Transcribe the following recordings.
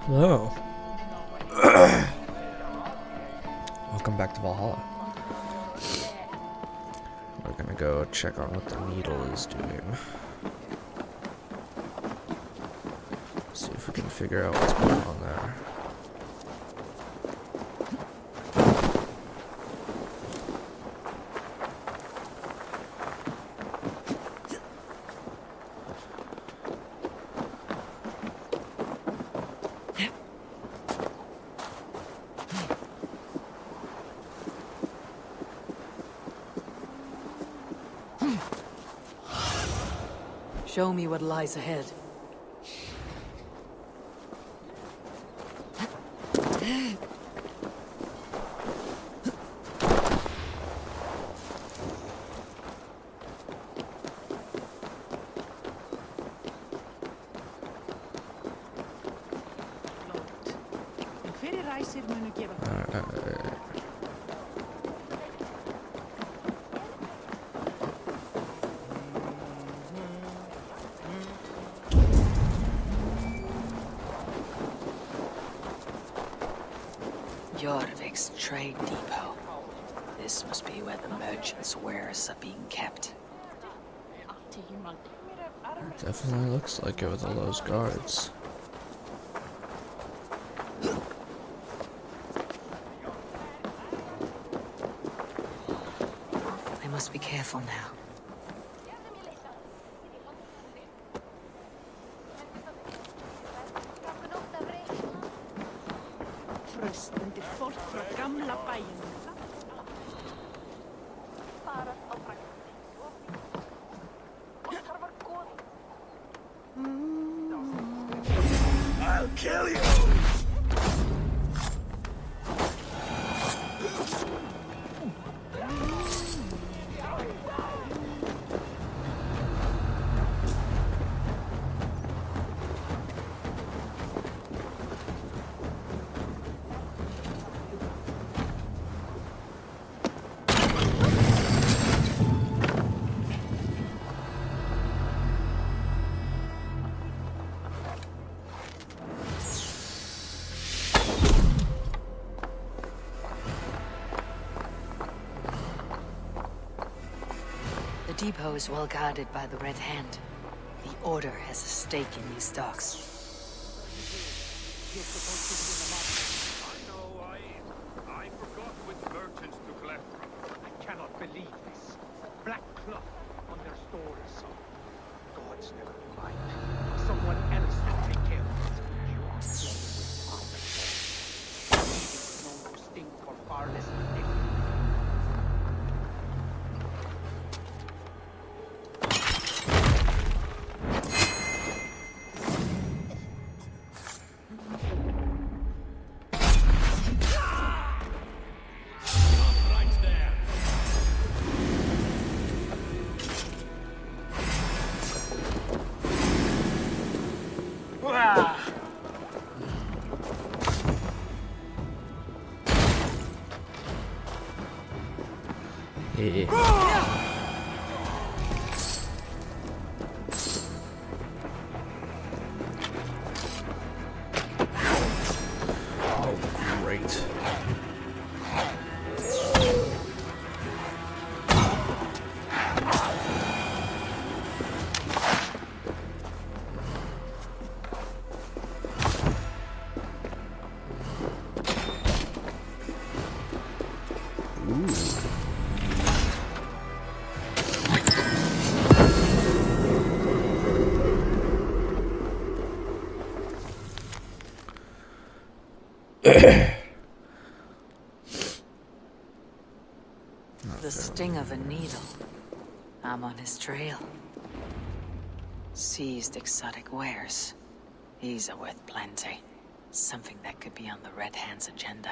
Hello. Welcome back to Valhalla. We're gonna go check on what the needle is doing. See if we can figure out what's going on there. Show me what lies ahead. Jorvik's trade depot. This must be where the merchants' wares are being kept. Definitely looks like it with all those guards. I must be careful now. I'll kill you! The depot is well guarded by the Red Hand. The Order has a stake in these docks. I forgot which merchants to collect from. I cannot believe this. Black cloth on their stores. Gods never mind. Someone else will take care of it. You are playing with fire. It's known to sting for far less than anything. Yeah. Oh, great. The sting of a needle. I'm on his trail. Seized exotic wares. These are worth plenty. Something that could be on the Red Hand's agenda.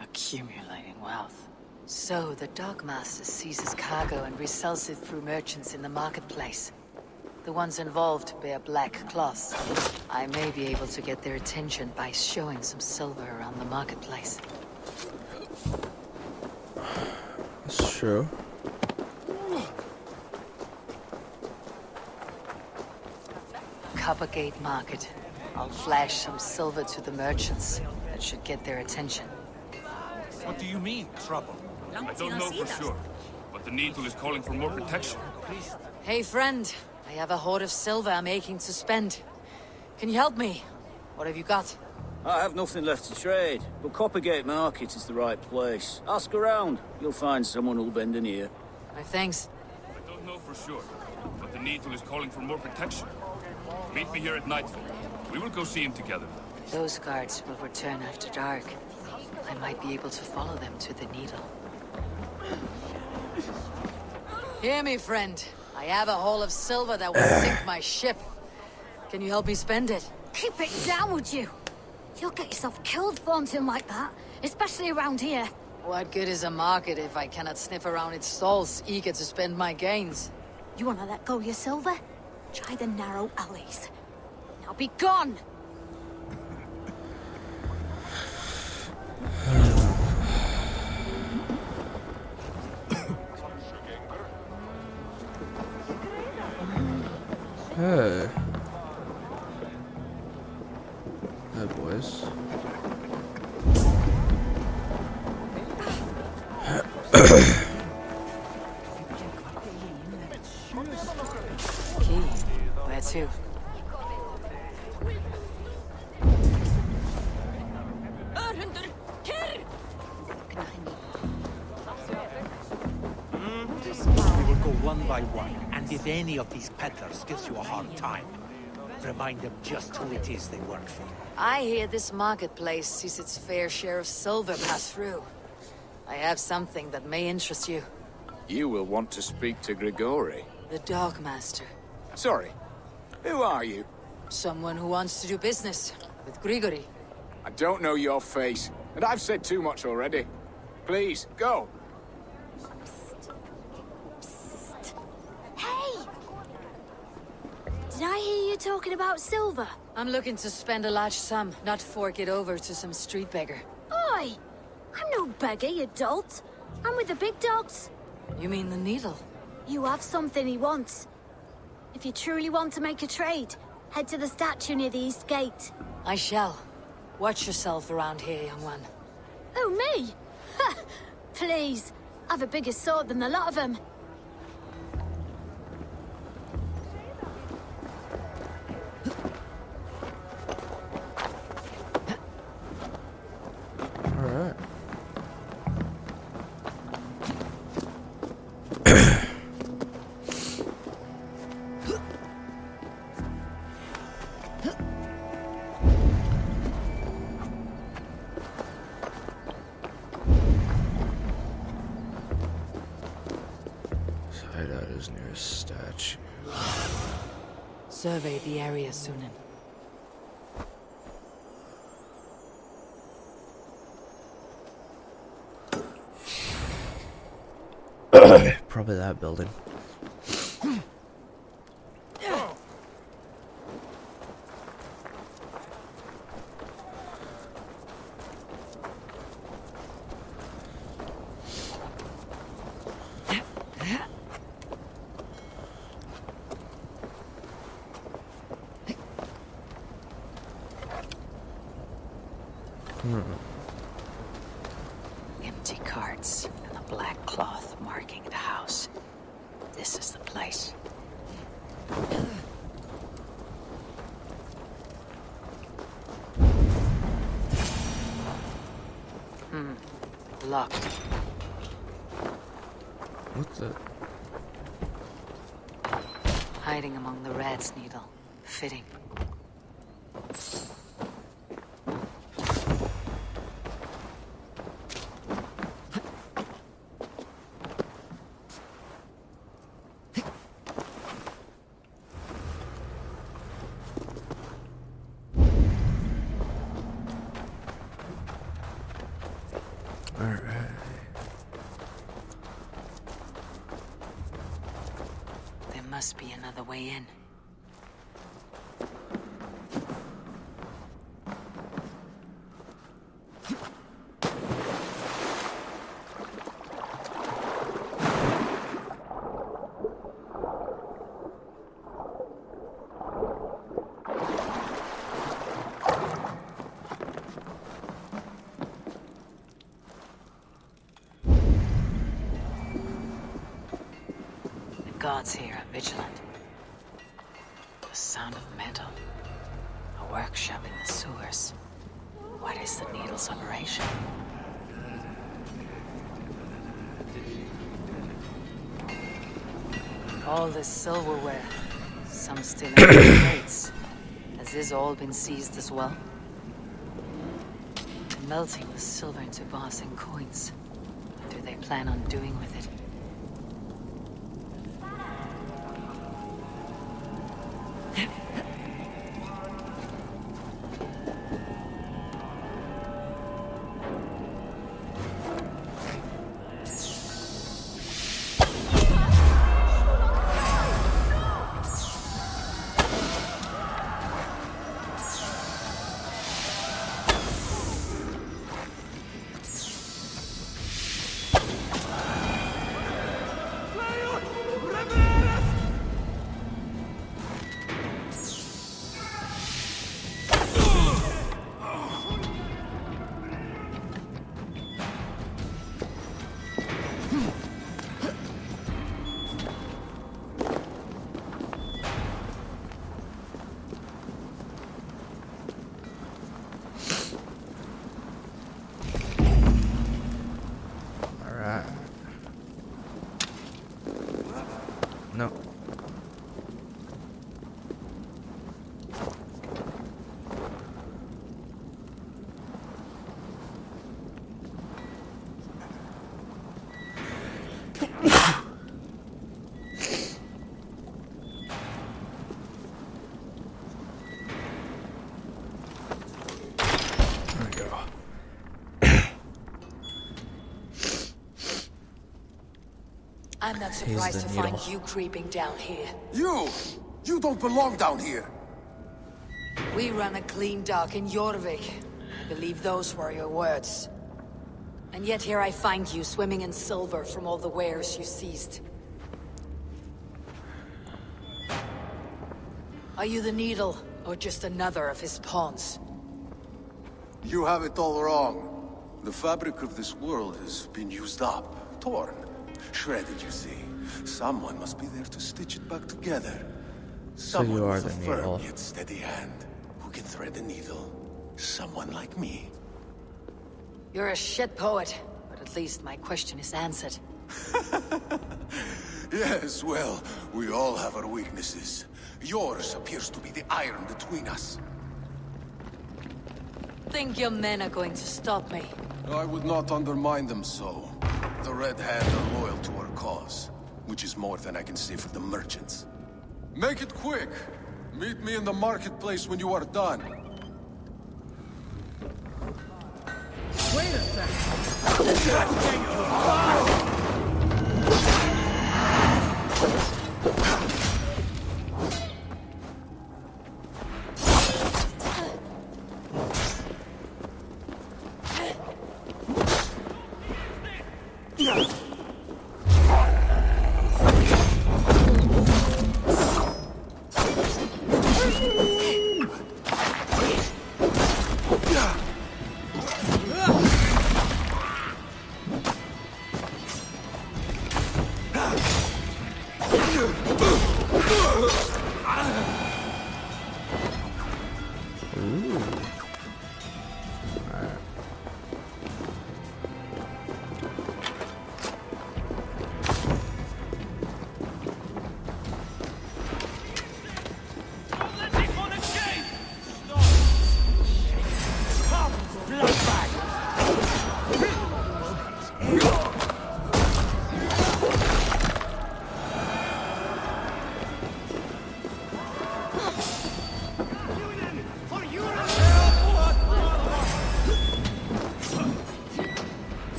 Accumulating wealth. So the Dockmaster seizes cargo and resells it through merchants in the marketplace. The ones involved bear black cloths. I may be able to get their attention by showing some silver around the marketplace. That's true. Coppergate Market. I'll flash some silver to the merchants. That should get their attention. What do you mean, trouble? I don't know for sure, but the Needle is calling for more protection. Hey, friend. I have a hoard of silver I'm aching to spend. Can you help me? What have you got? I have nothing left to trade, but Coppergate Market is the right place. Ask around. You'll find someone who'll bend an ear. My thanks. I don't know for sure, but the Needle is calling for more protection. Meet me here at nightfall. We will go see him together. Those guards will return after dark. I might be able to follow them to the Needle. Hear me, friend. I have a haul of silver that will sink my ship. Can you help me spend it? Keep it down, would you? You'll get yourself killed flaunting like that, especially around here. What good is a market if I cannot sniff around its stalls, eager to spend my gains? You wanna let go your silver? Try the narrow alleys. Now be gone! Hey. Hey, boys. Key. Where to? We will go one by one, and if any of these peddlers gives you a hard time, remind them just who it is they work for. I hear this marketplace sees its fair share of silver pass through. I have something that may interest you. You will want to speak to Grigori. The Dogmaster. Sorry, who are you? Someone who wants to do business with Grigori. I don't know your face, and I've said too much already. Please, go. Hey! Did I hear you talking about silver? I'm looking to spend a large sum, not fork it over to some street beggar. Oi! I'm no beggar, you dolt. I'm with the big dogs. You mean the Needle? You have something he wants. If you truly want to make a trade, head to the statue near the East Gate. I shall. Watch yourself around here, young one. Oh, me? Ha! Please. I've a bigger sword than the lot of them. Alright. Hideout is near a statue. Survey the area, Sunan. Probably that building. Empty carts and a black cloth marking the house. This is the place. Locked. What the? Hiding among the rat's needle. Fitting. Alright. There must be another way in. guards here are vigilant. The sound of metal. A workshop in the sewers. What is the Needle's operation? All this silverware. Some still in the crates. Has this all been seized as well? They're melting the silver into bars and coins. What do they plan on doing with it? No. I'm not Here's surprised the to needle. find you creeping down here. You don't belong down here. We run a clean dock in Jorvik. I believe those were your words. And yet here I find you swimming in silver from all the wares you seized. Are you the Needle, or just another of his pawns? You have it all wrong. The fabric of this world has been used up, torn, shredded, you see. Someone must be there to stitch it back together. Someone you are with a the firm needle. yet steady hand, who can thread a needle. Someone like me. You're a shit poet, but at least my question is answered. Yes, well, we all have our weaknesses. Yours appears to be the iron between us. Think your men are going to stop me? I would not undermine them so. The Red Hand are loyal to our cause, which is more than I can say for the merchants. Make it quick! Meet me in the marketplace when you are done. Wait a second.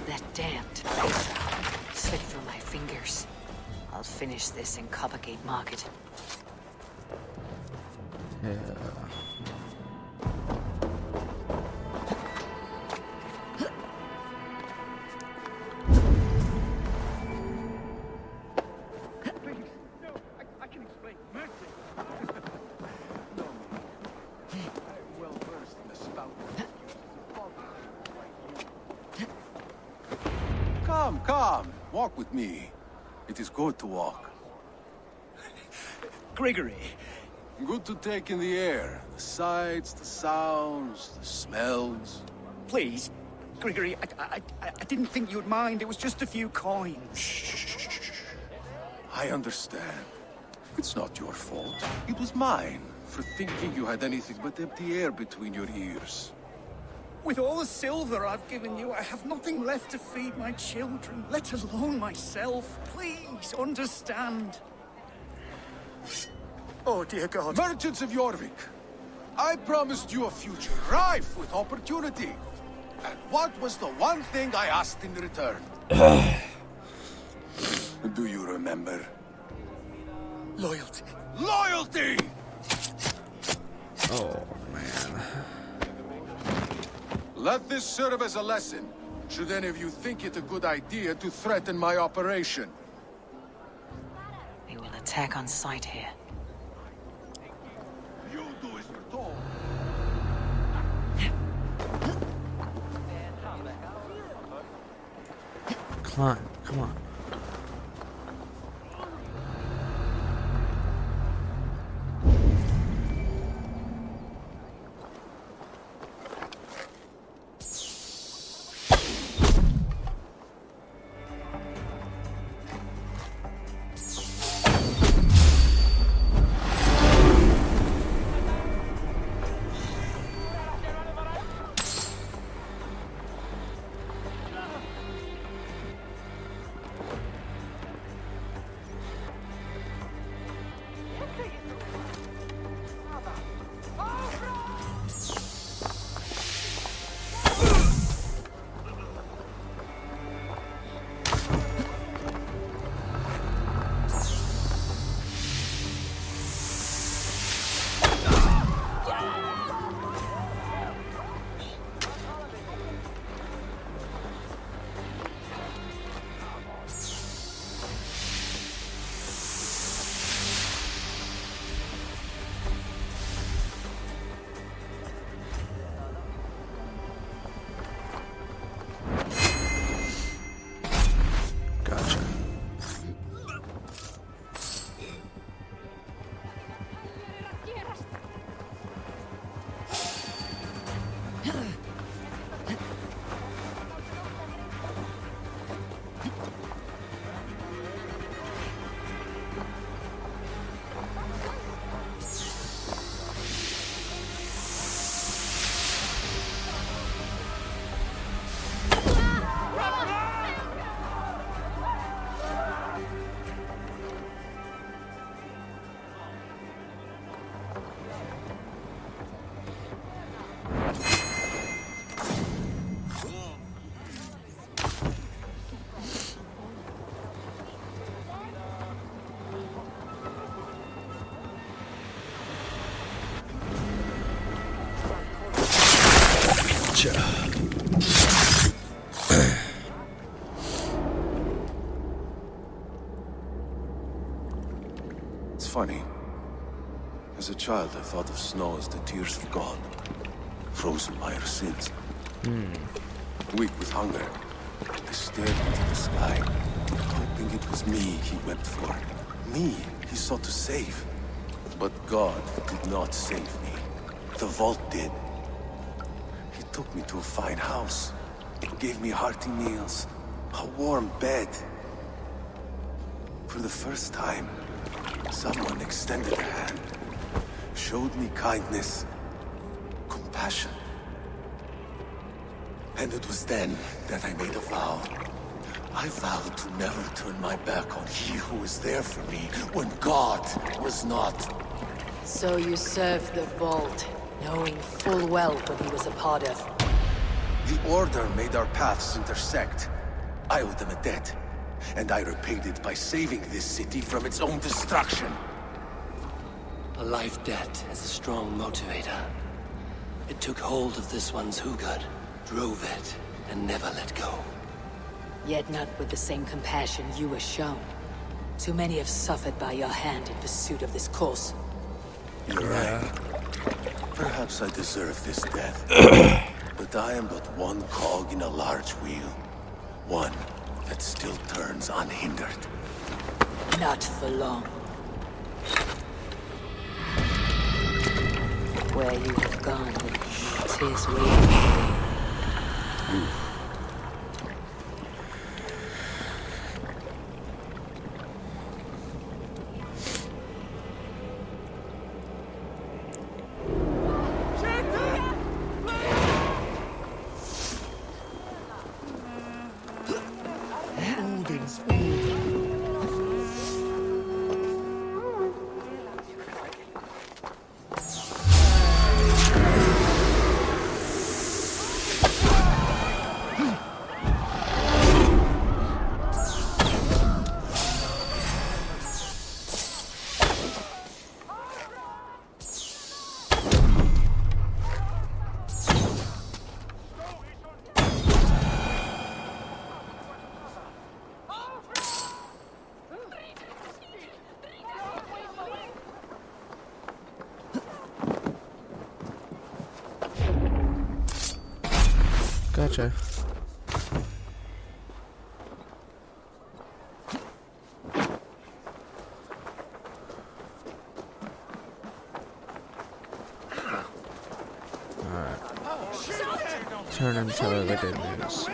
That damned Traitor slipped through my fingers. I'll finish this in Coppergate Market. Yeah. Please, no, I can explain. Mercy. No, I'm well versed in the spout of uses of politics like you. Walk with me. It is good to walk. Grigory, Good to take in the air. The sights, the sounds, the smells. please. Grigory, I didn't think you'd mind. It was just a few coins. I understand. It's not your fault. It was mine for thinking you had anything but empty air between your ears. With all the silver I've given you, I have nothing left to feed my children, let alone myself. Please understand. Oh, dear God. Merchants of Jorvik, I promised you a future rife with opportunity. And what was the one thing I asked in return? Do you remember? Loyalty. Loyalty! Oh, man. Let this serve as a lesson, should any of you think it a good idea to threaten my operation. We will attack on sight here. You do as you're told. Climb. Come on. Gotcha. It's funny. As a child, I thought of snow as the tears of God, frozen by our sins. Weak with hunger, I stared into the sky, hoping it was me he wept for. Me he sought to save. But God did not save me. The vault did. He took me to a fine house, gave me hearty meals, a warm bed. For the first time, someone extended a hand, showed me kindness, compassion. And it was then that I made a vow. I vowed to never turn my back on he who was there for me when God was not. So you served the Vault, knowing full well what he was a part of. The Order made our paths intersect. I owed them a debt, and I repaid it by saving this city from its own destruction. A life debt is a strong motivator. It took hold of this one's Hugad, drove it, and never let go. Yet not with the same compassion you were shown. Too many have suffered by your hand in pursuit of this cause. You're right. Perhaps I deserve this death. But I am but one cog in a large wheel. One that still turns unhindered. Not for long. Where you have gone, 'tis waiting. Gotcha. Alright. Turn and tell her the good news.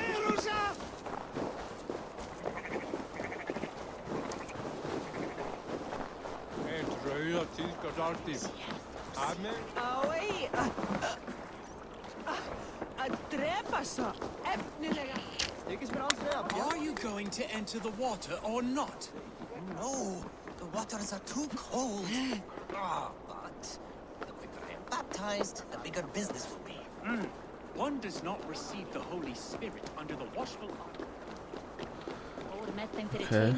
Are you going to enter the water or not? No, the waters are too cold. But the quicker I am baptized, the bigger business will be. One does not receive the Holy Spirit under the watchful eye. Okay.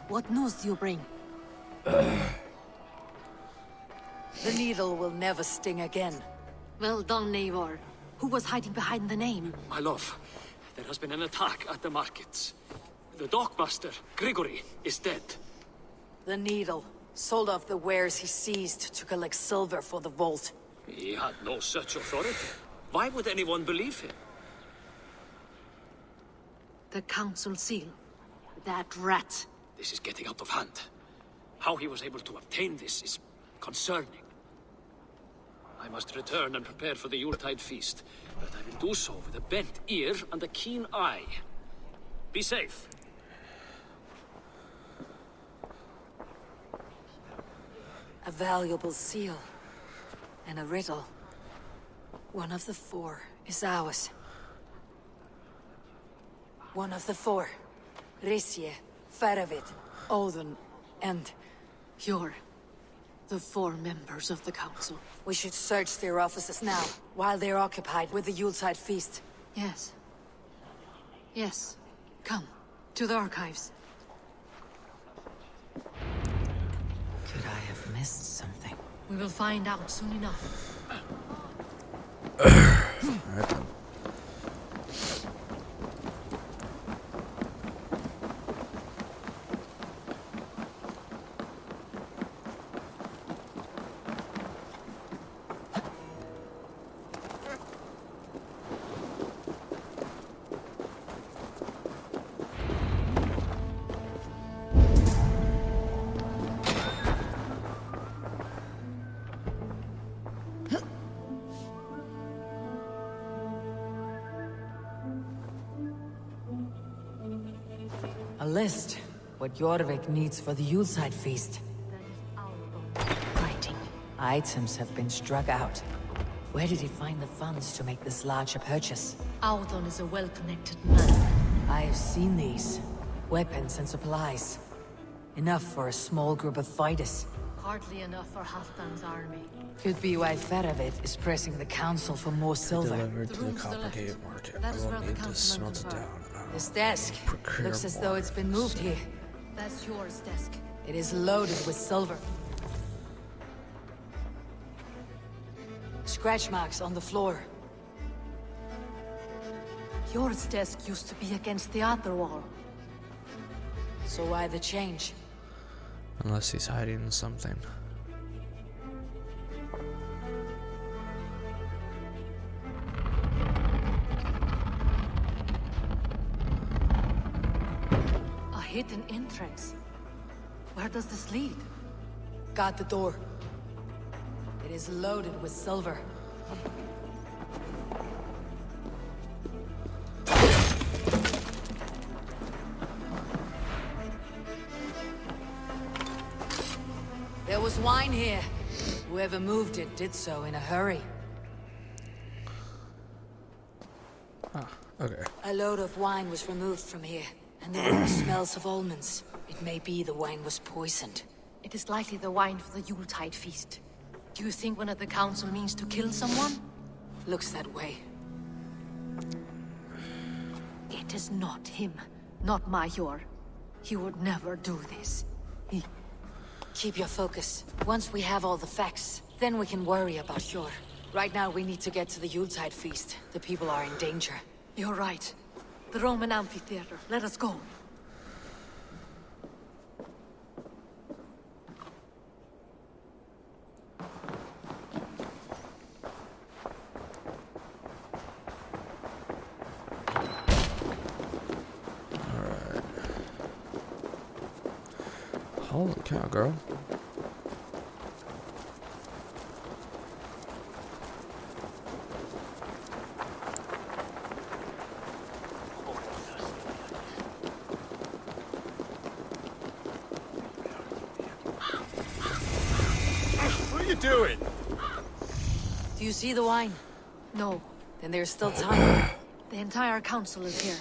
What news do you bring? The needle will never sting again. Well done, Eivor. Who was hiding behind the name? My love, there has been an attack at the markets. The dockmaster, Grigory, is dead. The needle sold off the wares he seized to collect silver for the vault. He had no such authority. Why would anyone believe him? The council seal. That rat. This is getting out of hand. How he was able to obtain this is concerning. I must return and prepare for the Yuletide feast, but I will do so with a bent ear and a keen eye. Be safe. A valuable seal. And a riddle. One of the four is ours. One of the four. Risje, Faravid, Odin, and... You're the 4 members of the council. We should search their offices now, while they're occupied with the Yuletide feast. Yes. Yes. Come, to the archives. Could I have missed something? We will find out soon enough. Alright then. A list. What Jorvik needs for the Yuletide feast. Writing. Items have been struck out. Where did he find the funds to make this larger purchase? Audon is a well-connected man. I have seen these. Weapons and supplies. Enough for a small group of fighters. hardly enough for Halfdan's army. Could be why Feravid is pressing the council for more silver. Delivered to the room's to the Complicated left. Market. That I is will where the need to councilmen smelt it confer. down. This desk Procure looks as more. though it's been moved here. That's yours, desk. It is loaded with silver. Scratch marks on the floor. Yours desk used to be against the other wall. So why the change? Unless he's hiding something. A hidden entrance. Where does this lead? Got the door. It is loaded with silver. There was wine here. Whoever moved it did so in a hurry. Ah, okay. A load of wine was removed from here, and the room smells of almonds. It may be the wine was poisoned. It is likely the wine for the Yuletide feast. Do you think one of the council means to kill someone? Looks that way. It is not him, not Major. He would never do this. Keep your focus. Once we have all the facts, then we can worry about Hjor. Right now, we need to get to the Yuletide feast. The people are in danger. You're right. The Roman amphitheater. Let us go. Alright. Holy cow, girl. What are you doing? Do you see the wine? No. Then there's still time. The entire council is here.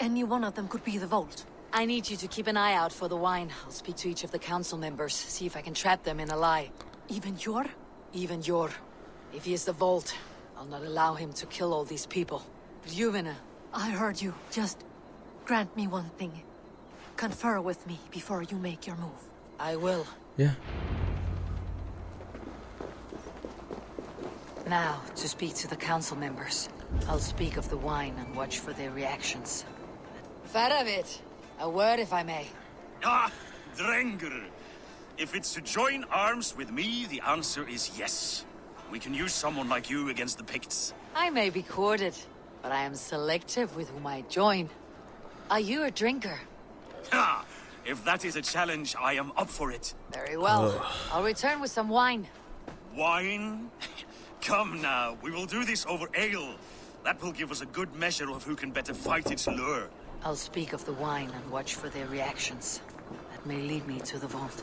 Any one of them could be the vault. I need you to keep an eye out for the wine. I'll speak to each of the council members, see if I can trap them in a lie. Even Hjor? Even Hjor. If he is the vault, I'll not allow him to kill all these people. But Juvena, I heard you. Just grant me one thing. Confer with me before you make your move. I will. Yeah. Now, to speak to the council members. I'll speak of the wine and watch for their reactions. Faravit, a word if I may. Ah, Drengr. If it's to join arms with me, the answer is yes. We can use someone like you against the Picts. I may be courted, but I am selective with whom I join. Are you a drinker? Ha! If that is a challenge, I am up for it. Very well. I'll return with some wine. Wine? Come now, we will do this over ale. That will give us a good measure of who can better fight its lure. I'll speak of the wine and watch for their reactions. That may lead me to the vault.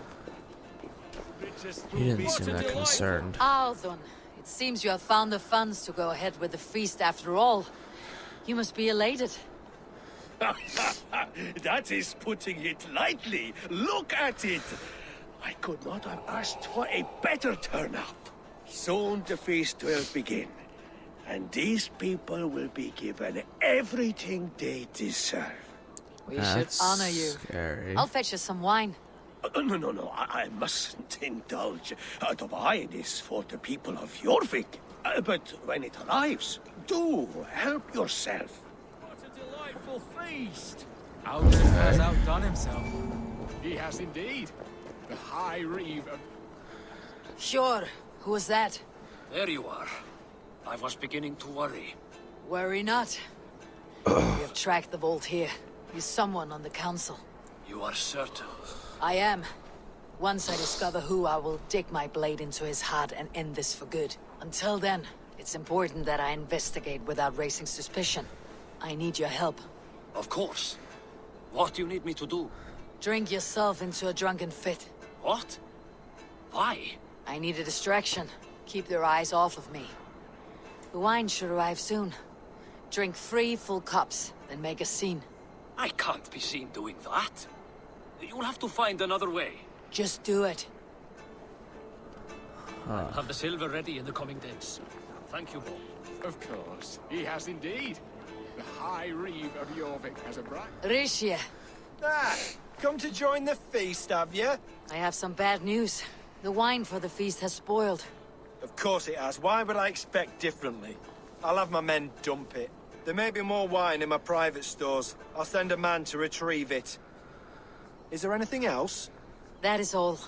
He didn't seem that concerned. Althon, it seems you have found the funds to go ahead with the feast after all. You must be elated. That is putting it lightly. Look at it. I could not have asked for a better turnout. Soon the feast will begin. And these people will be given everything they deserve. We should honor you. Scary. I'll fetch us some wine. No, I mustn't indulge. The wine is for the people of Jorvik. But when it arrives, do help yourself. What a delightful feast! Aldrin has outdone himself. He has indeed. The High Reaver. Sure. Who was that? There you are. I was beginning to worry. Worry not. We have tracked the vault here. He's someone on the council. You are certain? I am. Once I discover who, I will dig my blade into his heart and end this for good. Until then, it's important that I investigate without raising suspicion. I need your help. Of course. What do you need me to do? Drink yourself into a drunken fit. What? Why? I need a distraction. Keep their eyes off of me. The wine should arrive soon. Drink 3 full cups, then make a scene. I can't be seen doing that. You'll have to find another way. Just do it. I'll have the silver ready in the coming days. Thank you, Bob. Of course, he has indeed. The High Reeve of Jorvik has a bride. Ricia, Ah, come to join the feast, have you? I have some bad news. The wine for the feast has spoiled. Of course it has. Why would I expect differently? I'll have my men dump it. There may be more wine in my private stores. I'll send a man to retrieve it. Is there anything else? That is all.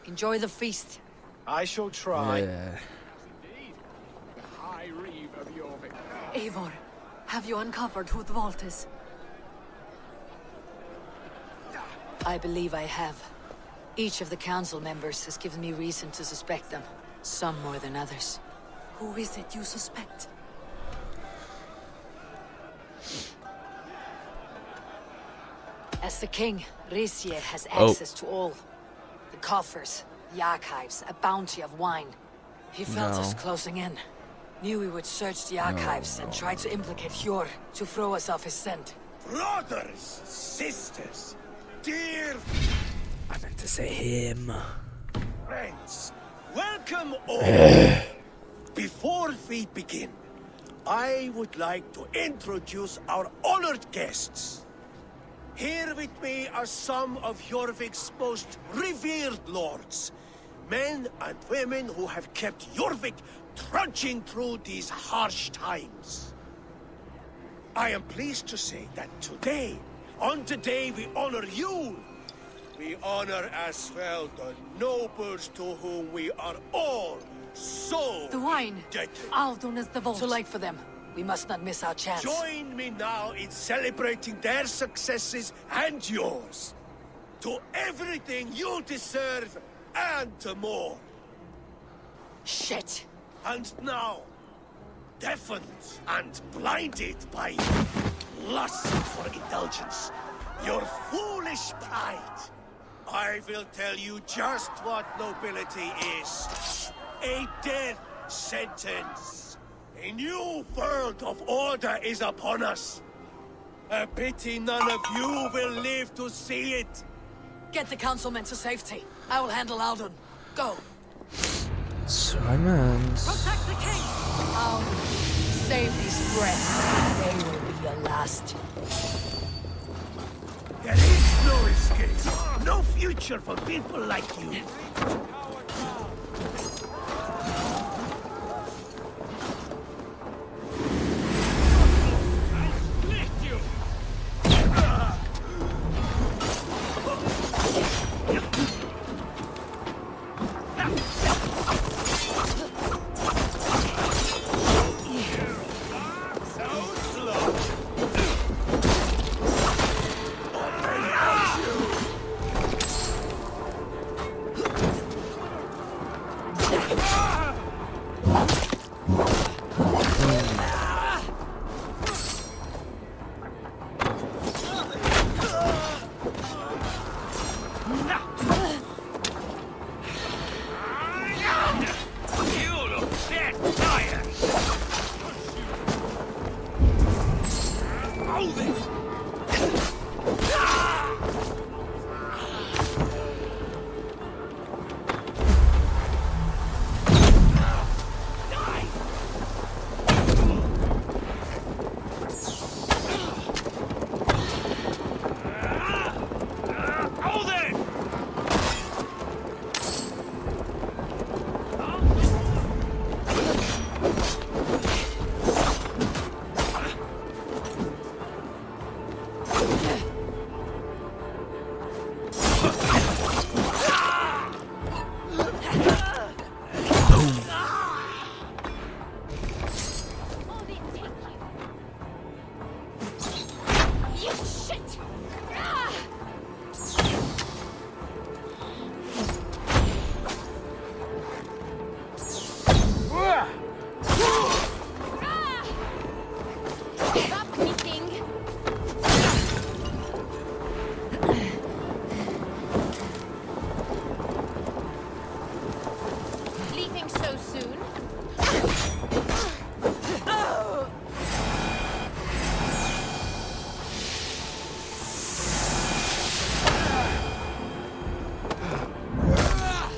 Enjoy the feast. I shall try. Yeah. Indeed, the High Reeve of Jorvik. Eivor, have you uncovered who the vault is? I believe I have. Each of the council members has given me reason to suspect them. Some more than others. Who is it you suspect? As the king, Ricia has access to all. The coffers, the archives, a bounty of wine. He felt us closing in. Knew we would search the archives and try to implicate Hjor to throw us off his scent. Brothers, sisters, dear I meant to say him. friends, welcome all. Before we begin, I would like to introduce our honored guests. Here with me are some of Jorvik's most revered lords. Men and women who have kept Jorvik trudging through these harsh times. I am pleased to say that today, on the day we honor you, we honor as well the nobles to whom we are all so The wine. indebted. Aldon is the vault. Too late for them. We must not miss our chance. Join me now in celebrating their successes and yours. To everything you deserve and more. Shit. And now, deafened and blinded by lust for indulgence, your foolish pride, I will tell you just what nobility is. A death sentence. A new world of order is upon us. A pity none of you will live to see it. Get the councilmen to safety. I will handle Aldon. Go. Simon. Protect the king! Aldon, save these breaths. They will be your last. There is no escape. No future for people like you.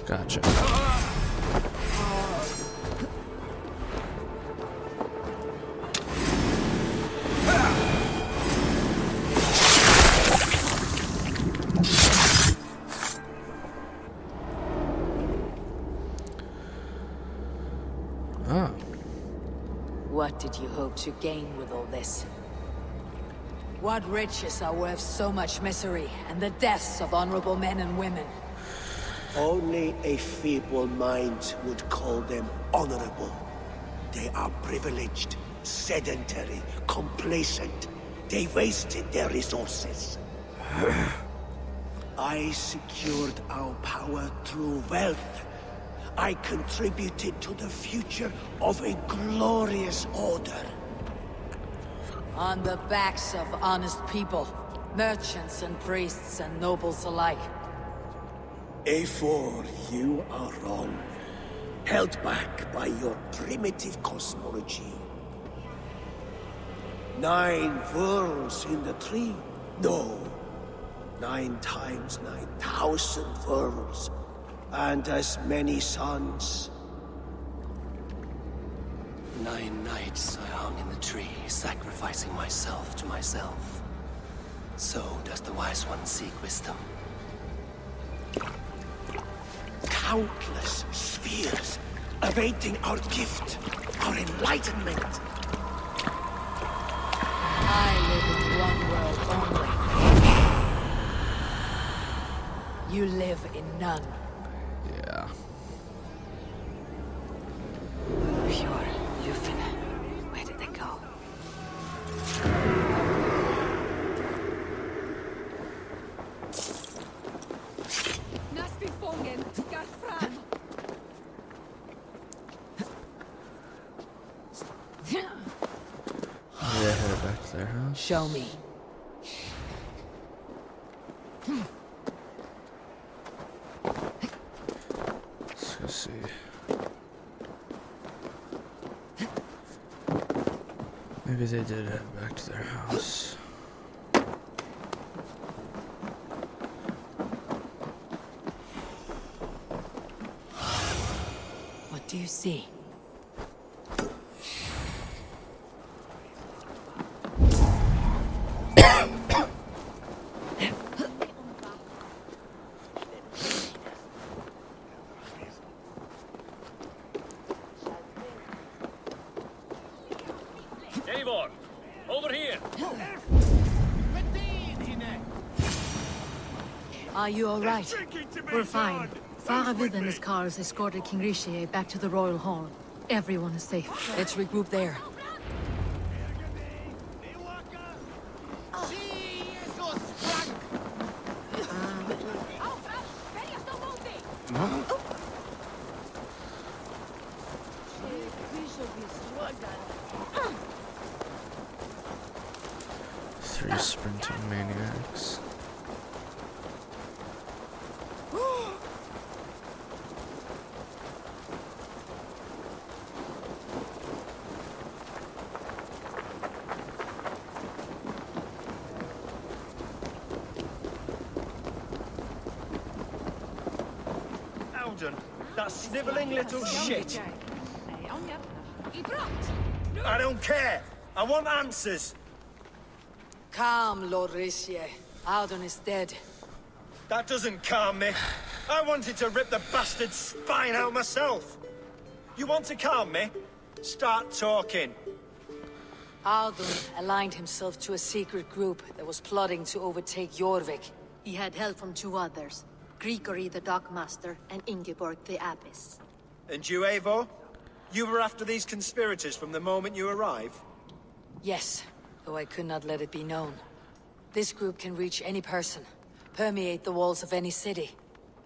Gotcha. What did you hope to gain with all this? What riches are worth so much misery and the deaths of honorable men and women? Only a feeble mind would call them honorable. They are privileged, sedentary, complacent. They wasted their resources. I secured our power through wealth. I contributed to the future of a glorious order. On the backs of honest people, merchants and priests and nobles alike. A4, you are wrong. Held back by your primitive cosmology. 9 worlds in the tree? No. 9 times 9,000 worlds. And as many suns. 9 nights I hung in the tree, sacrificing myself to myself. So does the wise one seek wisdom. Countless spheres awaiting our gift, our enlightenment. I live in one world only. You live in none. Yeah. Pure Lufin. Where did they go? Maybe I headed back to their house. Show me. Let's go see. Maybe they did head back to their house. What do you see? Eivor, over here. Are you all right? We're fine. Faravid and his cars escorted King Rishi back to the Royal Hall. Everyone is safe. Let's regroup there. Three sprinting maniacs. Alden, that sniveling little shit. I don't care. I want answers. Calm, Lord Rishi. Alden is dead. That doesn't calm me. I wanted to rip the bastard's spine out myself. You want to calm me? Start talking. Alden aligned himself to a secret group that was plotting to overtake Jorvik. He had help from 2 others. Grigory the Dockmaster and Ingeborg the Abbess. And you, Eivor? You were after these conspirators from the moment you arrived? Yes, though I could not let it be known. This group can reach any person, permeate the walls of any city.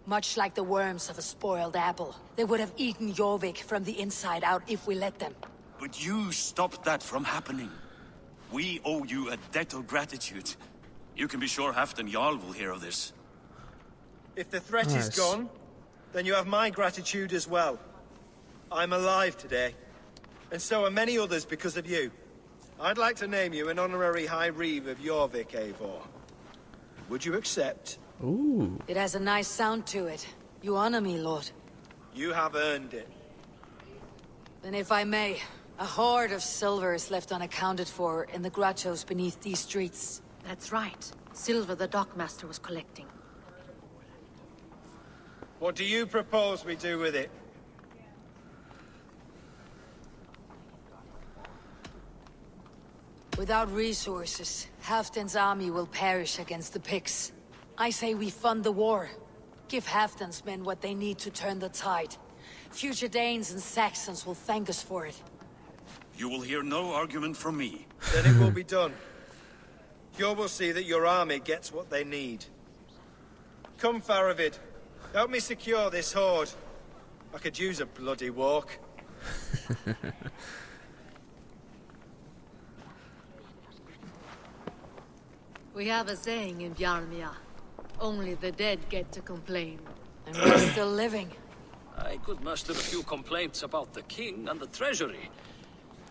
Much like the worms of a spoiled apple. They would have eaten Jorvik from the inside out if we let them. But you stopped that from happening. We owe you a debt of gratitude. You can be sure Halfdan Jarl will hear of this. If the threat is gone, then you have my gratitude as well. I'm alive today. And so are many others because of you. I'd like to name you an honorary High Reeve of Jorvik, Eivor. Would you accept? Ooh. It has a nice sound to it. You honor me, Lord. You have earned it. Then if I may, a hoard of silver is left unaccounted for in the grottos beneath these streets. That's right. Silver the Dockmaster was collecting. What do you propose we do with it? Without resources, Halfdan's army will perish against the Picts. I say we fund the war. Give Halfdan's men what they need to turn the tide. Future Danes and Saxons will thank us for it. You will hear no argument from me. Then it will be done. You will see that your army gets what they need. Come, Faravid. Help me secure this horde. I could use a bloody walk. We have a saying in Bjarmia. Only the dead get to complain. And we're still living. I could muster a few complaints about the king and the treasury,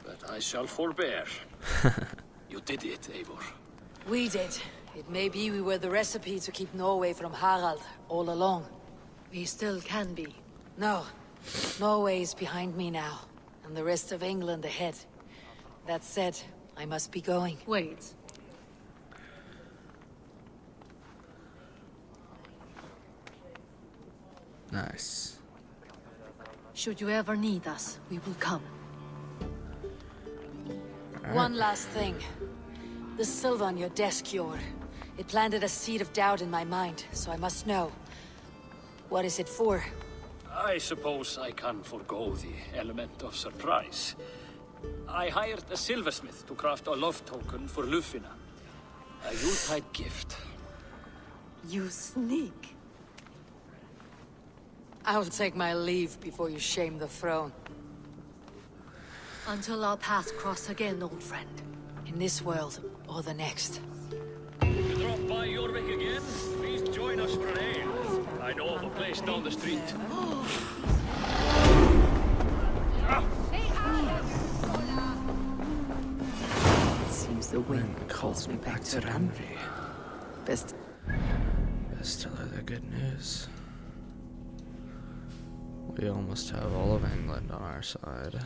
but I shall forbear. You did it, Eivor. We did. It may be we were the recipe to keep Norway from Harald all along. We still can be. No. Norway is behind me now, and the rest of England ahead. That said, I must be going. Wait. Nice. Should you ever need us, we will come. One last thing. The silver on your desk, Yor. It planted a seed of doubt in my mind, so I must know. What is it for? I suppose I can forego the element of surprise. I hired a silversmith to craft a love token for Lufina. A Yuletide gift. You sneak. I'll take my leave before you shame the throne. Until our paths cross again, old friend. In this world, or the next. You drop by Jorvik again? Please join us for an ale. I know of a place down the street. It seems the wind calls me back to Randvi. Best tell her the good news. We almost have all of England on our side.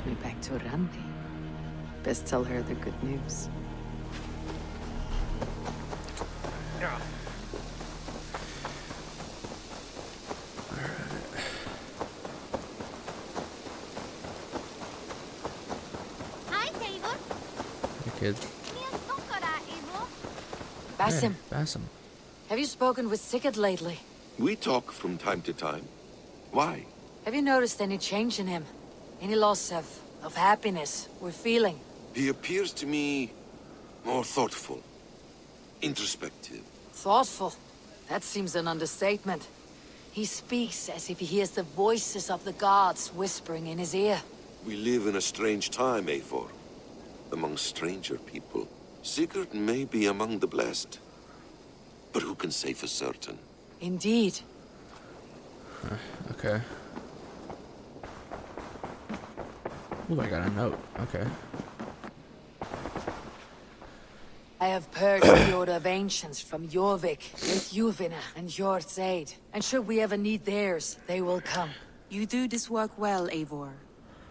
Me back to Randi. Best tell her the good news. Hi, Taylor. Hey, kid. Basim, Hey, Basim. have you spoken with Sigurd lately? We talk from time to time. Why? Have you noticed any change in him? Any loss of happiness or feeling? He appears to me more thoughtful, introspective. Thoughtful? That seems an understatement. He speaks as if he hears the voices of the gods whispering in his ear. We live in a strange time, Eivor. Among stranger people. Sigurd may be among the blessed. But who can say for certain? Indeed. Okay. Ooh, I got a note. Okay. I have purged the Order of Ancients from Jorvik with Juvina and Jord's aid. And should we ever need theirs, they will come. You do this work well, Eivor.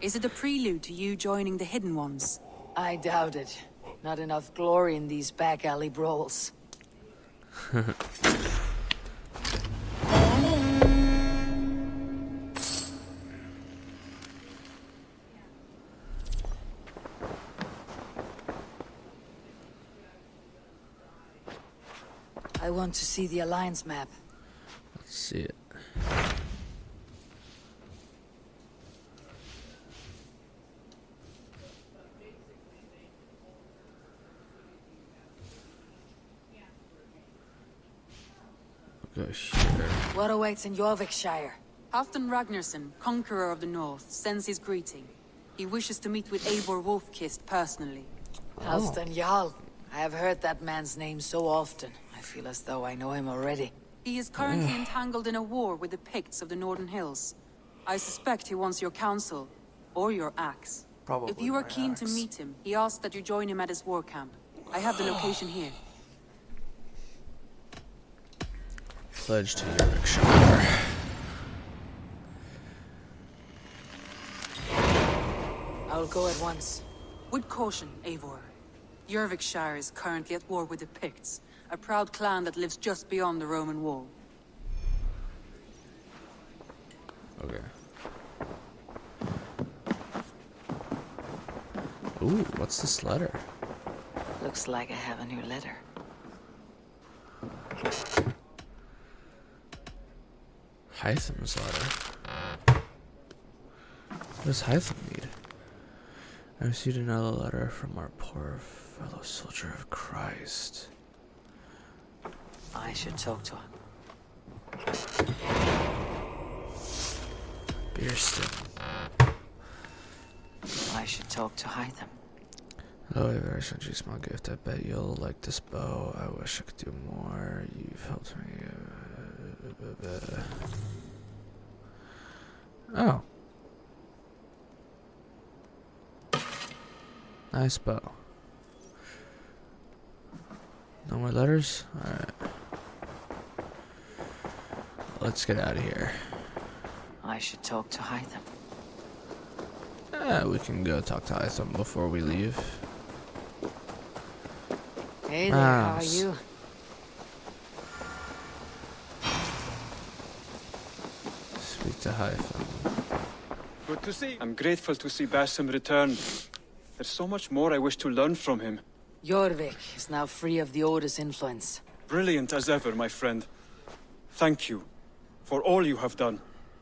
Is it a prelude to you joining the Hidden Ones? I doubt it. Not enough glory in these back alley brawls. I want to see the Alliance map. Let's see it. Go here. What awaits in Jorvikshire? Halfdan Ragnarsson, Conqueror of the North, sends his greeting. He wishes to meet with Eivor Wolfkist personally. Halfdan Jarl. I have heard that man's name so often. I feel as though I know him already. He is currently entangled in a war with the Picts of the Northern Hills. I suspect he wants your counsel, or your axe. Probably if you are my keen axe. to meet him, he asks that you join him at his war camp. I have the location here. pledge to Yorkshire. I'll go at once. With caution, Eivor. Jorvikshire is currently at war with the Picts, a proud clan that lives just beyond the Roman wall. Okay. Ooh, what's this letter? Looks like I have a new letter. Hytham's letter. What does Hytham need? I received another letter from our poor fellow soldier of Christ. I should talk to him. Beerston. I should talk to Hytham. Hello, Eivor. I sent you a small gift. I bet you'll like this bow. I wish I could do more. You've helped me. Oh. Nice bow. No more letters? Alright. Let's get out of here. I should talk to Hytham. We can go talk to Hytham before we leave. Hey there, how are you? Speak to Hytham. Good to see. I'm grateful to see Basim return. There's so much more I wish to learn from him. Jorvik is now free of the Order's influence. Brilliant as ever, my friend. Thank you for all you have done.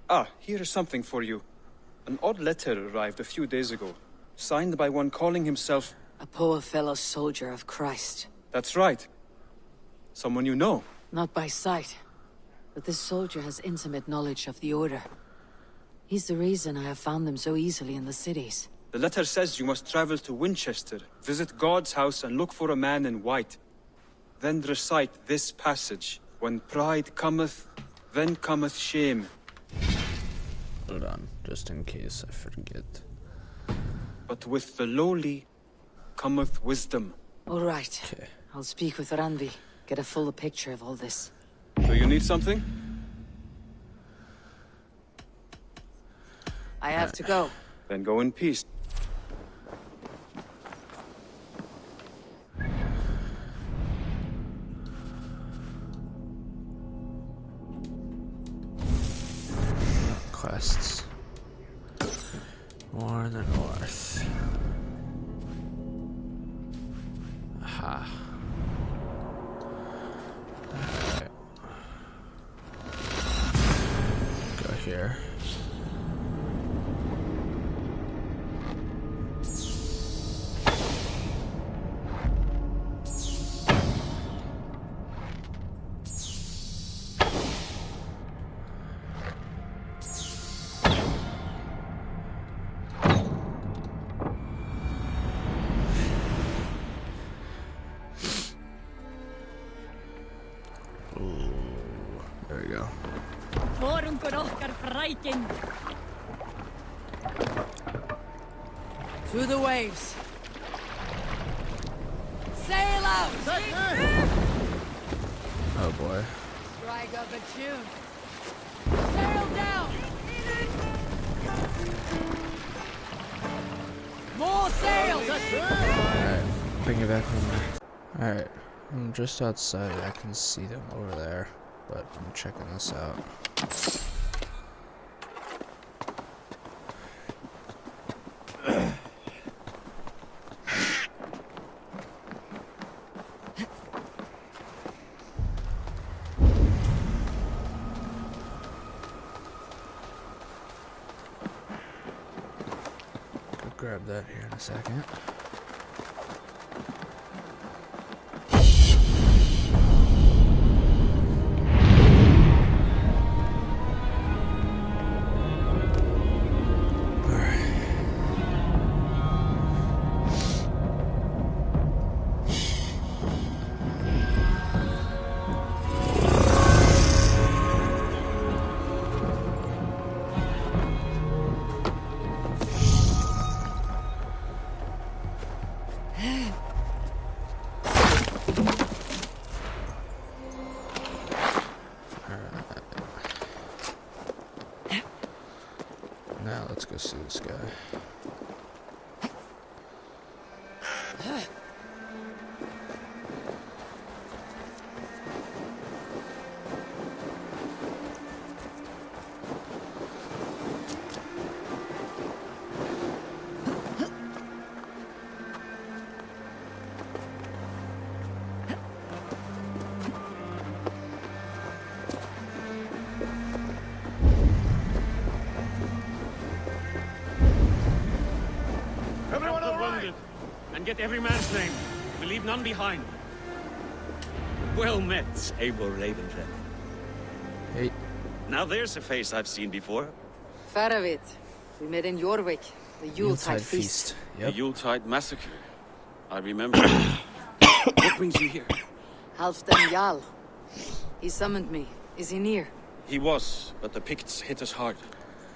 Ah, here is something for you. An odd letter arrived a few days ago, signed by one calling himself... A poor fellow soldier of Christ. That's right. Someone you know. Not by sight, but this soldier has intimate knowledge of the Order. He's the reason I have found them so easily in the cities. The letter says you must travel to Winchester, visit God's house and look for a man in white. Then recite this passage. When pride cometh, then cometh shame. Hold on, just in case I forget. But with the lowly cometh wisdom. All right. Okay. I'll speak with Randvi, get a fuller picture of all this. Do you need something? I have to go. Then go in peace. Quests. More in the north. Aha. Alright. Go here. There we go. To the waves. Sail out! Oh boy. Strike up a tune. Sail down! More sails! Alright, bring it back over. Alright, I'm just outside. I can see them over there, but I'm checking this out. Grab that here in a second. Now let's go see this guy. And get every man's name. We leave none behind. Well met, Eivor Ravenfell. Hey. Now there's a face I've seen before. Faravit. We met in Jorvik, the Yuletide feast. The Yuletide massacre. I remember. What brings you here? Halfdan Jarl. He summoned me. Is he near? He was, but the Picts hit us hard.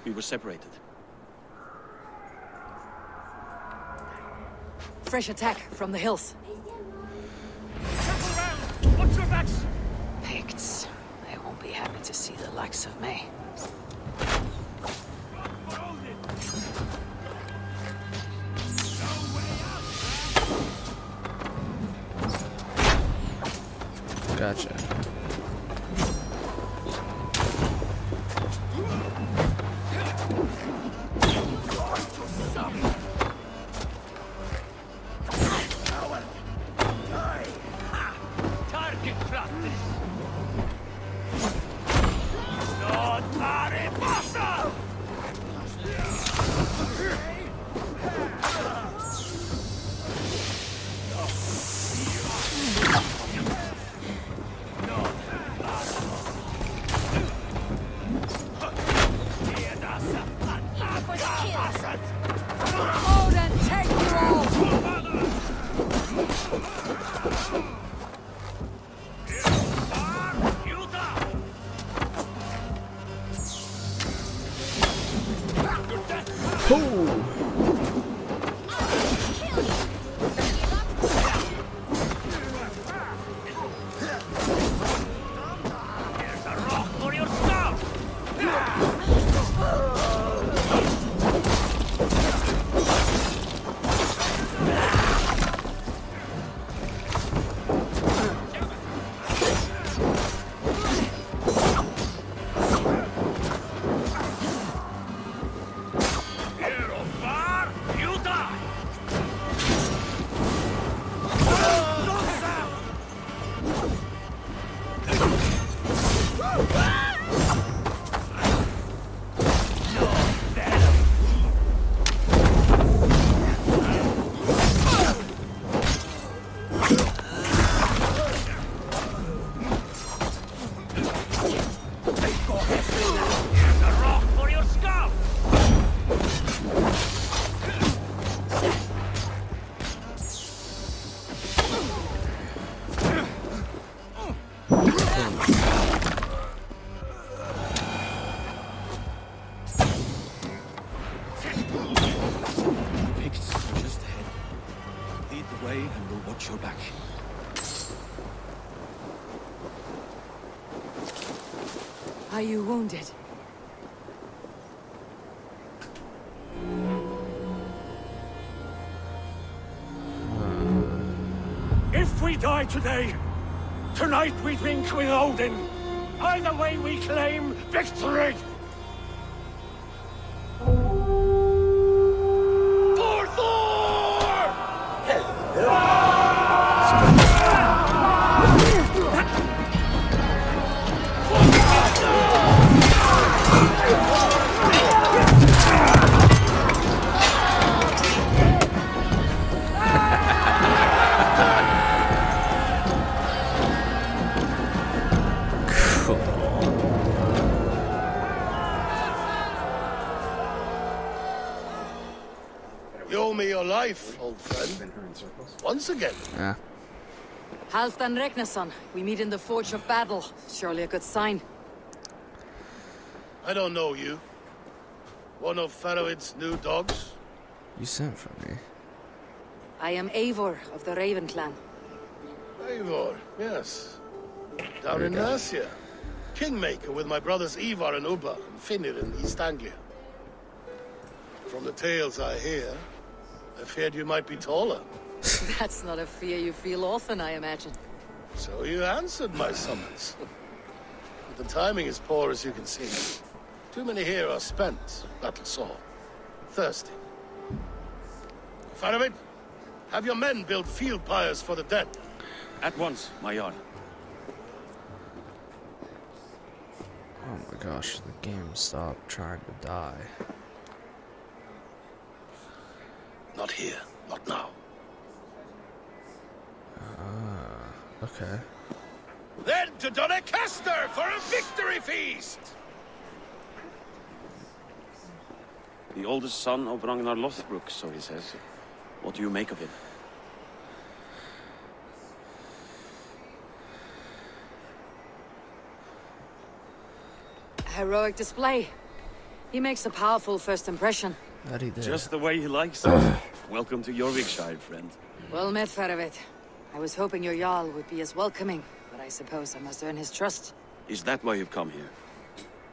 We were separated. Fresh attack from the hills. Watch your backs! Picts. They won't be happy to see the likes of me. Gotcha. Are you wounded? If we die today, tonight we drink with Odin. Either way we claim victory! For Thor! You owe me your life, old friend. Once again. Yeah. Halfdan Ragnarsson. We meet in the Forge of Battle. Surely a good sign. I don't know you. One of Faroid's new dogs? You sent for me. I am Eivor of the Raven clan. Eivor, yes. Down in Mercia. Kingmaker with my brothers Ivar and Ubba and Finnir in East Anglia. From the tales I hear, I feared you might be taller. That's not a fear you feel often, I imagine. So you answered my summons. But the timing is poor, as you can see. Too many here are spent, battle-sore, thirsty. Faramir, have your men build field pyres for the dead. At once, my Jarl. Oh my gosh, the game stopped trying to die. Not here, not now. Ah, okay. Then to Doncaster for a victory feast! The oldest son of Ragnar Lothbrok, so he says. What do you make of him? Heroic display. He makes a powerful first impression. That he did. Just the way he likes it. Welcome to Jorvikshire, friend. Well met, Faravit. I was hoping your Jarl would be as welcoming, but I suppose I must earn his trust. Is that why you've come here?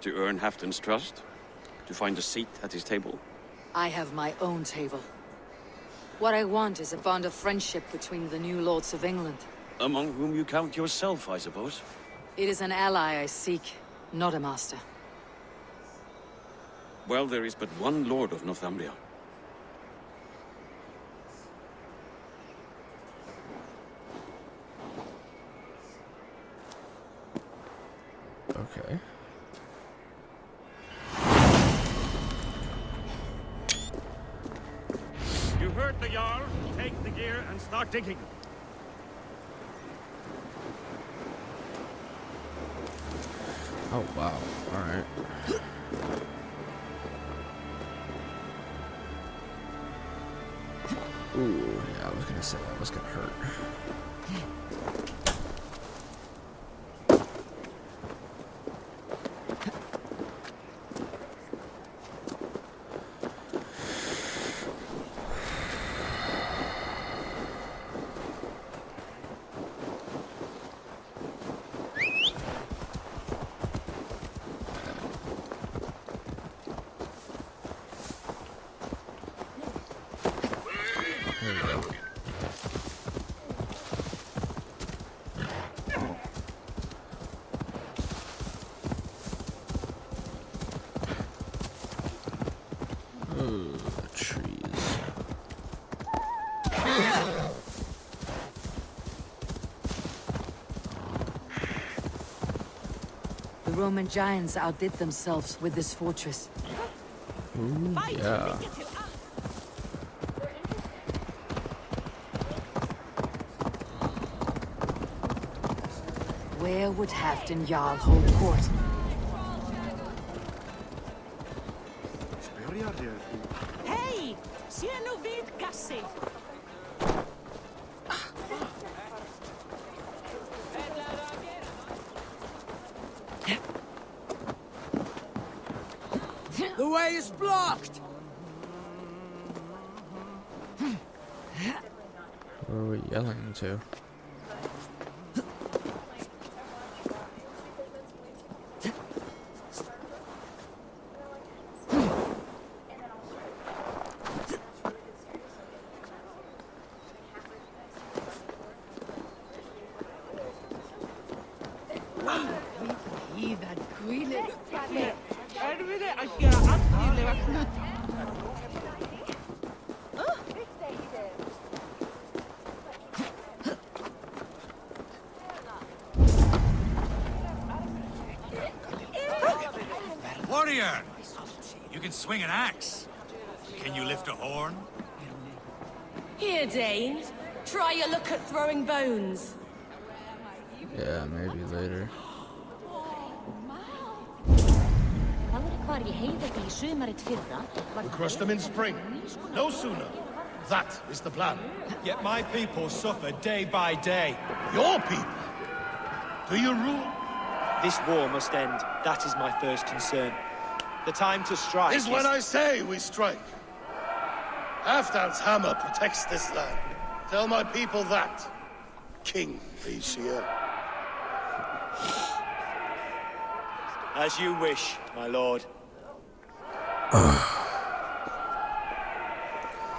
To earn Halfdan's trust? To find a seat at his table? I have my own table. What I want is a bond of friendship between the new lords of England. Among whom you count yourself, I suppose? It is an ally I seek, not a master. Well, there is but one lord of Northumbria. Okay. You heard the Jarl. Take the gear and start digging. Oh wow, alright. Ooh, yeah, I was gonna say that was gonna hurt. There we go. Oh, the trees. The Roman giants outdid themselves with this fortress. Ooh, yeah. Where would Halfdan Jarl hold court? Hej! Ser nu vidga sig! The way is blocked! Who are we yelling to? Warrior! You can swing an axe. Can you lift a horn? Here, Dane. Try your luck at throwing bones. Yeah, maybe later. We crush them in spring. No sooner. That is the plan. Yet my people suffer day by day. Your people? Do you rule? This war must end. That is my first concern. The time to strike is when I say we strike. Halfdan's hammer protects this land. Tell my people that. King Ishia. As you wish, my lord.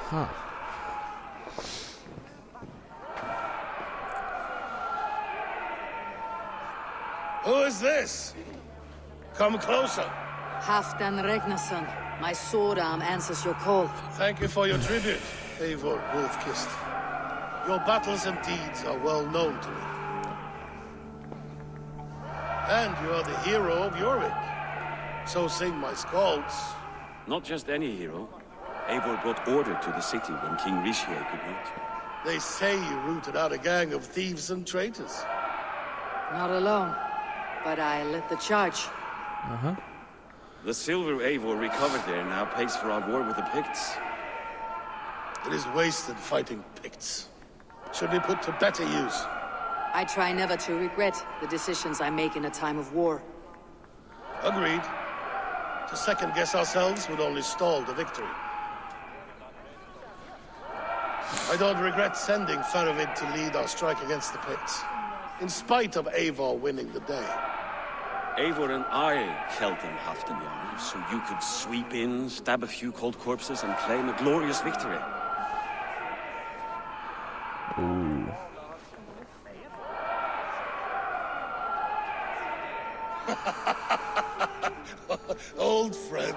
Huh. Who is this? Come closer. Halfdan Ragnarsson, my sword arm answers your call. Thank you for your tribute, Eivor Wolf-Kissed. Your battles and deeds are well known to me. And you are the hero of Yorick. So sing my skalds. Not just any hero. Eivor brought order to the city when King Rishi could not. They say you rooted out a gang of thieves and traitors. Not alone, but I led the charge. Uh-huh. The silver Eivor recovered there now pays for our war with the Picts. It is wasted fighting Picts. Should be put to better use. I try never to regret the decisions I make in a time of war. Agreed. To second-guess ourselves would only stall the victory. I don't regret sending Faravid to lead our strike against the Picts, in spite of Eivor winning the day. Eivor and I killed them Halfdan Jarl, so you could sweep in, stab a few cold corpses, and claim a glorious victory. Ooh. Old friend,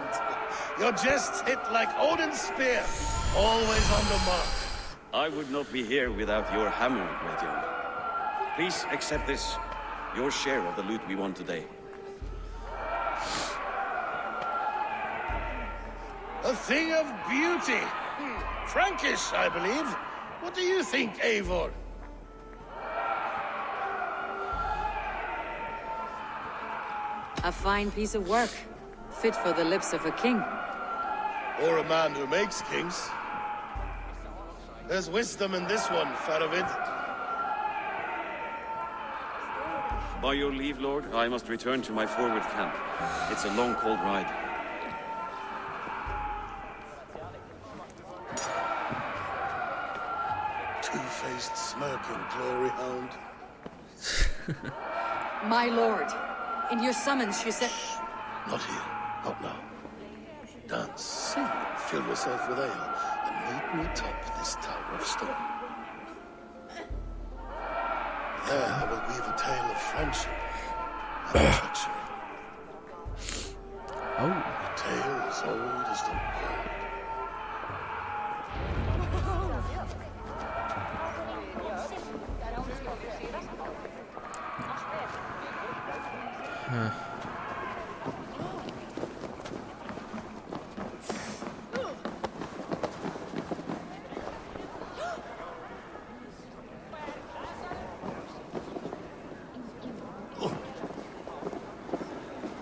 your jests hit like Odin's spear, always on the mark. I would not be here without your hammer, Gretchen. Please accept this, your share of the loot we won today. A thing of beauty. Frankish, I believe. What do you think, Eivor? A fine piece of work, fit for the lips of a king. Or a man who makes kings. There's wisdom in this one, Faravid. By your leave, Lord, I must return to my forward camp. It's a long, cold ride. Two-faced, smirking glory hound. My lord, in your summons you said... Not here, not now. Dance, sing, fill yourself with ale, and meet me atop this tower of stone. There I will weave a tale of friendship and treachery. Oh. A tale as old as the world. Huh.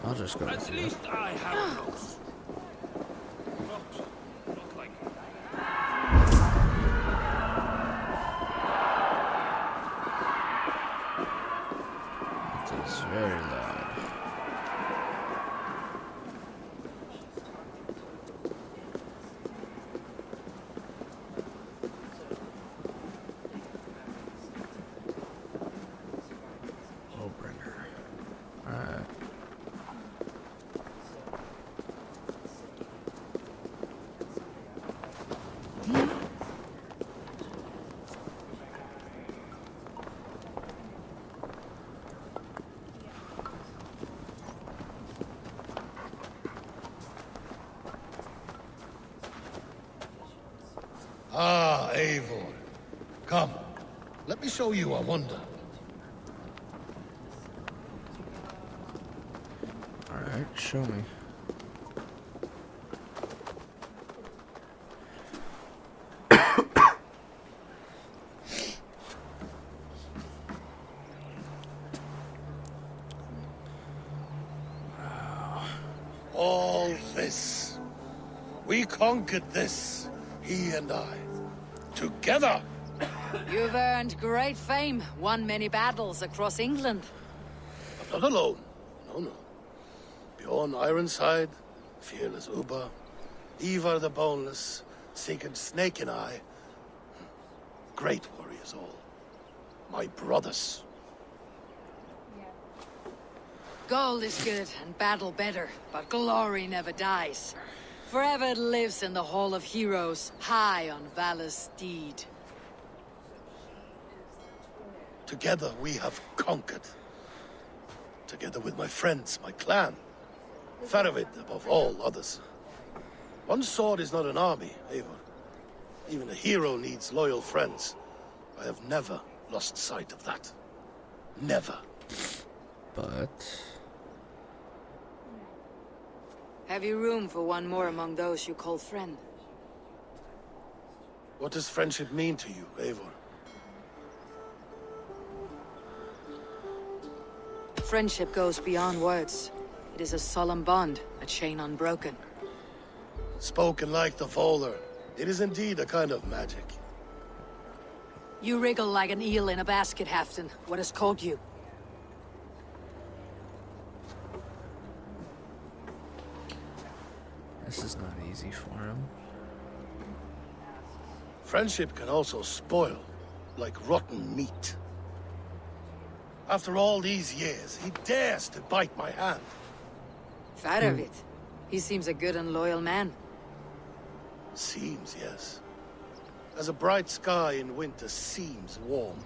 I'll just go with you. I have enough. Not like It is very loud. Opener. Alright. Ah, Eivor. Come, let me show you a wonder. Alright, show me. All this. We conquered this, he and I. Together! You've earned great fame, won many battles across England. But not alone. No, no. Bjorn Ironside, fearless Uber, Ivar the Boneless, Sigurd Snake and I. Great warriors all. My brothers. Gold is good and battle better, but glory never dies. Forever lives in the Hall of Heroes, high on Valor's steed. Together we have conquered. Together with my friends, my clan. Faravid above all others. One sword is not an army, Eivor. Even a hero needs loyal friends. I have never lost sight of that. Never. But... Have you room for one more among those you call friend? What does friendship mean to you, Eivor? Friendship goes beyond words. It is a solemn bond, a chain unbroken. Spoken like the Volar, it is indeed a kind of magic. You wriggle like an eel in a basket, Halfton. What has caught you? This is not easy for him. Friendship can also spoil, like rotten meat. After all these years, he dares to bite my hand. Faravid. He seems a good and loyal man. Seems, yes. As a bright sky in winter seems warm.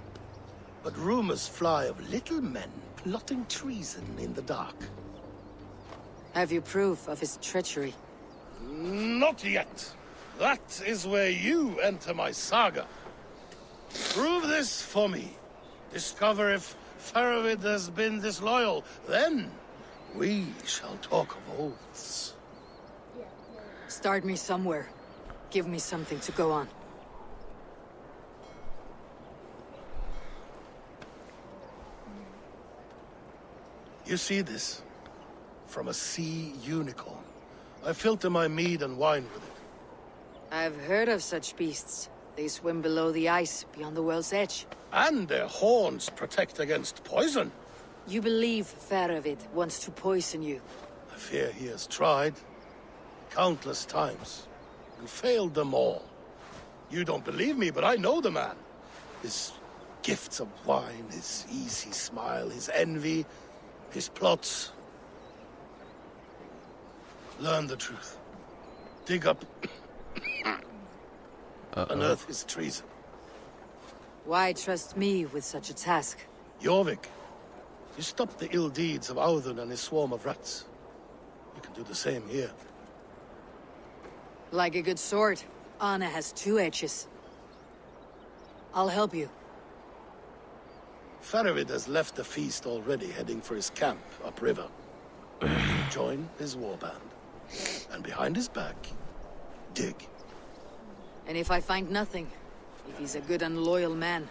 But rumors fly of little men plotting treason in the dark. Have you proof of his treachery? Not yet. That is where you enter my saga. Prove this for me. Discover if Faravid has been disloyal. Then we shall talk of oaths. Start me somewhere. Give me something to go on. You see this? From a sea unicorn. I filter my mead and wine with it. I've heard of such beasts. They swim below the ice, beyond the world's edge. And their horns protect against poison. You believe Faravid wants to poison you? I fear he has tried. Countless times. And failed them all. You don't believe me, but I know the man. His gifts of wine, his easy smile, his envy, his plots. Learn the truth. Dig up... Unearth his treason. Why trust me with such a task? Jorvik, you stopped the ill deeds of Audun and his swarm of rats. You can do the same here. Like a good sword, Anna has two edges. I'll help you. Faravid has left the feast already, heading for his camp upriver. Join his warband. And behind his back, dig. And if I find nothing, if he's a good and loyal man?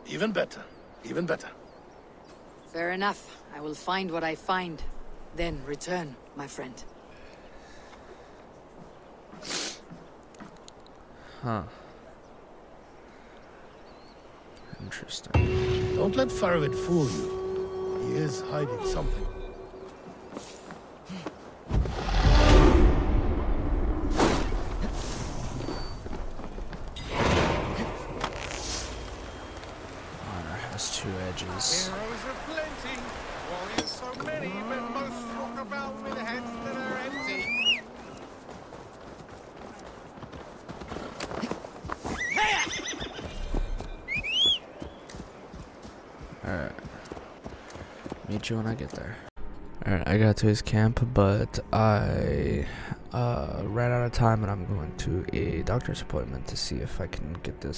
Even better. Even better. Fair enough. I will find what I find. Then return, my friend. Huh. Interesting. Don't let Faravid fool you. He is hiding something. Honor has two edges. Heroes are plenty, warriors so many, but most walk about with heads that are empty. Alright. Meet you when I get there. Alright, I got to his camp, but I ran out of time and I'm going to a doctor's appointment to see if I can get this